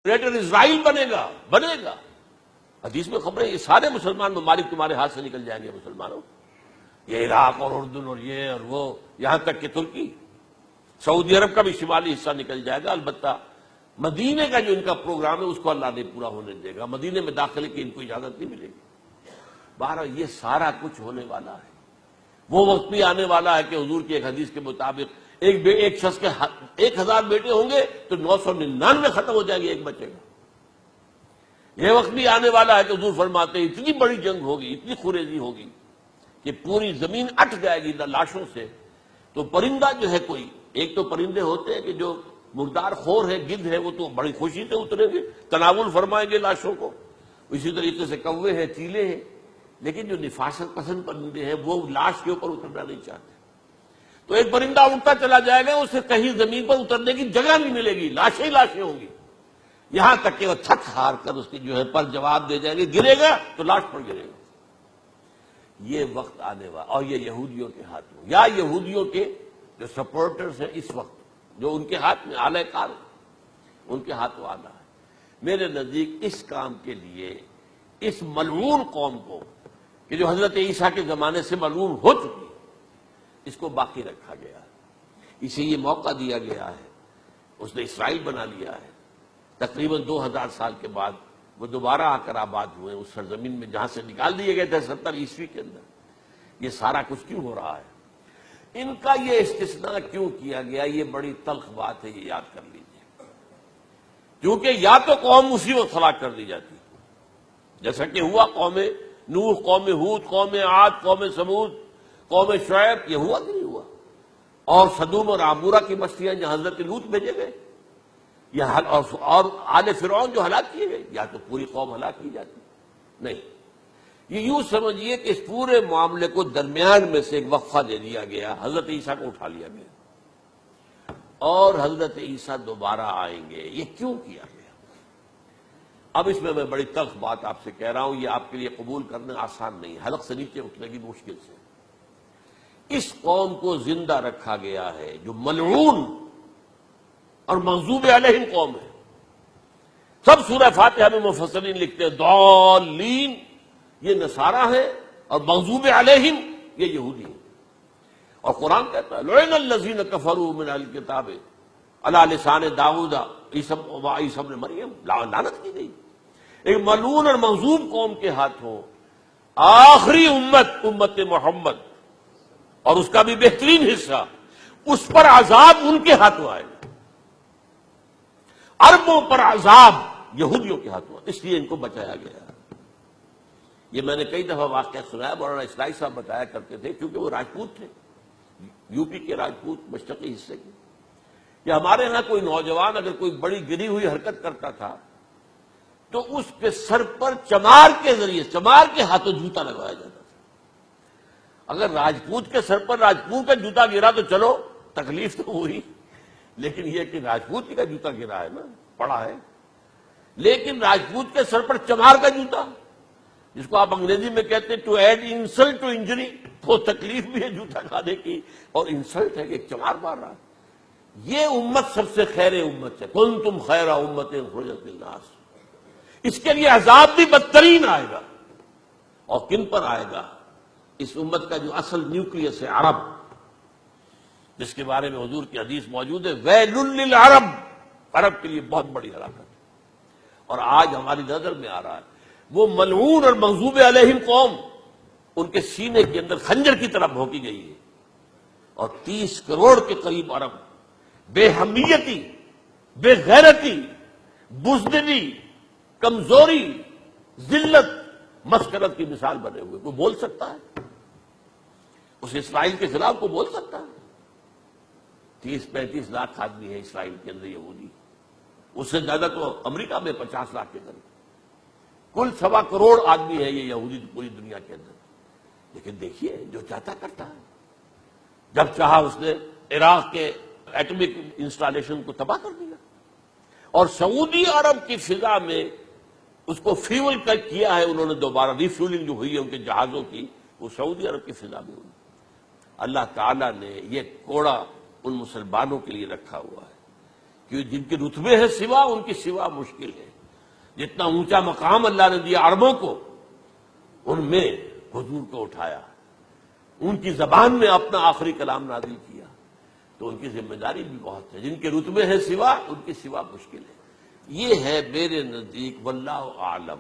Greater اسرائیل بنے گا. حدیث میں خبریں یہ سارے مسلمان ممالک تمہارے ہاتھ سے نکل جائیں گے مسلمانوں. یہ عراق اور اردن اور یہ اور وہ یہاں تک کہ ترکی سعودی عرب کا بھی شمالی حصہ نکل جائے گا. البتہ مدینے کا جو ان کا پروگرام ہے اس کو اللہ نہیں پورا ہونے دے گا. مدینے میں داخلے کی ان کو اجازت نہیں ملے گی. بہرحال یہ سارا کچھ ہونے والا ہے. وہ وقت بھی آنے والا ہے کہ حضور کی ایک حدیث کے مطابق ایک شخص کے 1000 بیٹے ہوں گے تو 999 ختم ہو جائیں گے، ایک بچے گا. یہ وقت بھی آنے والا ہے کہ حضور فرماتے ہیں اتنی بڑی جنگ ہوگی، اتنی خوریزی ہوگی کہ پوری زمین اٹھ جائے گی لاشوں سے. تو پرندہ جو ہے کوئی ایک تو پرندے ہوتے ہیں کہ جو مردار خور ہے، گدھ ہے، وہ تو بڑی خوشی سے اتریں گے، تناول فرمائیں گے لاشوں کو. اسی طریقے سے کوے ہیں، چیلے ہیں. لیکن جو نفاست پسند پرندے ہیں وہ لاش کے اوپر اترنا نہیں چاہتے. تو ایک پرندہ اڑتا چلا جائے گا، اسے کہیں زمین پر اترنے کی جگہ نہیں ملے گی، لاشیں ہی لاشیں ہوں گی. یہاں تک کہ وہ تھک ہار کر اس کی جو ہے پر جواب دے جائیں گے، گرے گا تو لاش پر گرے گا. یہ وقت آنے والا، اور یہ یہودیوں کے ہاتھ میں، یا یہودیوں کے جو سپورٹرز ہیں اس وقت جو ان کے ہاتھ میں آلہ کار ان کے ہاتھ میں آنا ہے. میرے نزدیک اس کام کے لیے اس ملعون قوم کو کہ جو حضرت عیسیٰ کے زمانے سے ملعون ہو چکی، اس کو باقی رکھا گیا ہے. اسے یہ موقع دیا گیا ہے. اس نے اسرائیل بنا لیا ہے. تقریباً 2000 سال کے بعد وہ دوبارہ آ کر آباد ہوئے اس سرزمین میں جہاں سے نکال دیے گئے تھے 70 عیسوی کے اندر. یہ سارا کچھ کیوں ہو رہا ہے؟ ان کا یہ استثناء کیوں کیا گیا؟ یہ بڑی تلخ بات ہے، یہ یاد کر لیجیے. کیونکہ یا تو قوم اسی وقت ہلاک کر دی جاتی جیسا کہ ہوا قوم نوح، قوم ہود، قوم عاد، قوم ثمود، قوم شعیب. یہ ہوا کہ نہیں ہوا؟ اور سدوم اور عمورہ کی بستیاں جہاں حضرت لوط بھیجے گئے، اور آل فرعون جو ہلاک کیے گئے. یا تو پوری قوم ہلاک کی جاتی؟ نہیں. یہ یوں سمجھیے کہ اس پورے معاملے کو درمیان میں سے ایک وقفہ دے دیا گیا، حضرت عیسیٰ کو اٹھا لیا گیا اور حضرت عیسیٰ دوبارہ آئیں گے. یہ کیوں کیا گیا؟ اب اس میں بڑی تلخ بات آپ سے کہہ رہا ہوں، یہ آپ کے لیے قبول کرنا آسان نہیں، حلق سے نیچے اٹھنے کی مشکل سے. اس قوم کو زندہ رکھا گیا ہے جو ملعون اور مغضوب علیہم قوم ہے. سب سورہ فاتحہ میں مفسرین لکھتے ہیں ضالین یہ نصارہ ہیں اور مغضوب علیہم یہ یہودی ہیں. اور قرآن کہتا ہے لعن الذین کفروا من اہل الکتاب علی لسان داؤد عیسی ابن مریم. لعنت کی گئی ایک ملعون اور مغضوب قوم کے ہاتھوں. آخری امت محمد اور اس کا بھی بہترین حصہ، اس پر عذاب ان کے ہاتھوں آئے گا. عربوں پر عذاب یہودیوں کے ہاتھوں، اس لیے ان کو بچایا گیا. یہ میں نے کئی دفعہ واقعہ سنایا، مولانا اسلائی صاحب بتایا کرتے تھے کیونکہ وہ راجپوت تھے، یو پی کے راجپوت مشرقی حصے کے، کہ ہمارے ہاں کوئی نوجوان اگر کوئی بڑی گری ہوئی حرکت کرتا تھا تو اس کے سر پر چمار کے ذریعے، چمار کے ہاتھوں جوتا لگوایا جاتا تھا. اگر راجپوت کے سر پر راجپوت کا جوتا گرا تو چلو تکلیف تو ہوئی، لیکن یہ کہ راجپوت کا جوتا گرا ہے نا، پڑا ہے. لیکن راجپوت کے سر پر چمار کا جوتا، جس کو آپ انگریزی میں کہتے ہیں to add insult to injury, تو تکلیف بھی ہے جوتا کھانے کی اور انسلٹ ہے کہ ایک چمار مار رہا. یہ امت سب سے خیر امت ہے، کنتم خیر امت اخرجت للناس. اس کے لیے عذاب بھی بدترین آئے گا. اور کن پر آئے گا؟ اس امت کا جو اصل نیوکلیس ہے عرب، جس کے بارے میں حضور کی حدیث موجود ہے ویل للعرب، عرب کے لیے بہت بڑی ہلاکت. اور آج ہماری نظر میں آ رہا ہے وہ ملعون اور مغضوب علیہم قوم ان کے سینے کے اندر خنجر کی طرح بھونکی گئی ہے. اور 30 کروڑ کے قریب عرب بے حمیتی، بے غیرتی، بزدلی، کمزوری، ذلت، مسکرت کی مثال بنے ہوئے. کوئی بول سکتا ہے اس اسرائیل کے خلاف؟ کوئی بول سکتا ہے؟ 30-35 لاکھ آدمی ہے اسرائیل کے اندر یہودی، اس سے زیادہ تو امریکہ میں 50 لاکھ کے قریب. کل 1.25 کروڑ آدمی ہے یہ یہودی پوری دنیا کے اندر. لیکن دیکھیے جو چاہتا کرتا ہے. جب چاہا اس نے عراق کے ایٹمک انسٹالیشن کو تباہ کر دیا، اور سعودی عرب کی فضا میں اس کو فیول کیا ہے انہوں نے. دوبارہ ریفیولنگ جو ہوئی ہے ان کے جہازوں کی، وہ سعودی عرب کی فضا میں ہوئی. اللہ تعالیٰ نے یہ کوڑا ان مسلمانوں کے لیے رکھا ہوا ہے کہ جن کے رتبے ہیں سوا، ان کی سوا مشکل ہے. جتنا اونچا مقام اللہ نے دیا عربوں کو، ان میں حضور کو اٹھایا، ان کی زبان میں اپنا آخری کلام نازل کیا، تو ان کی ذمہ داری بھی بہت ہے. جن کے رتبے ہیں سوا، ان کی سوا مشکل ہے. یہ ہے میرے نزدیک واللہ اعلم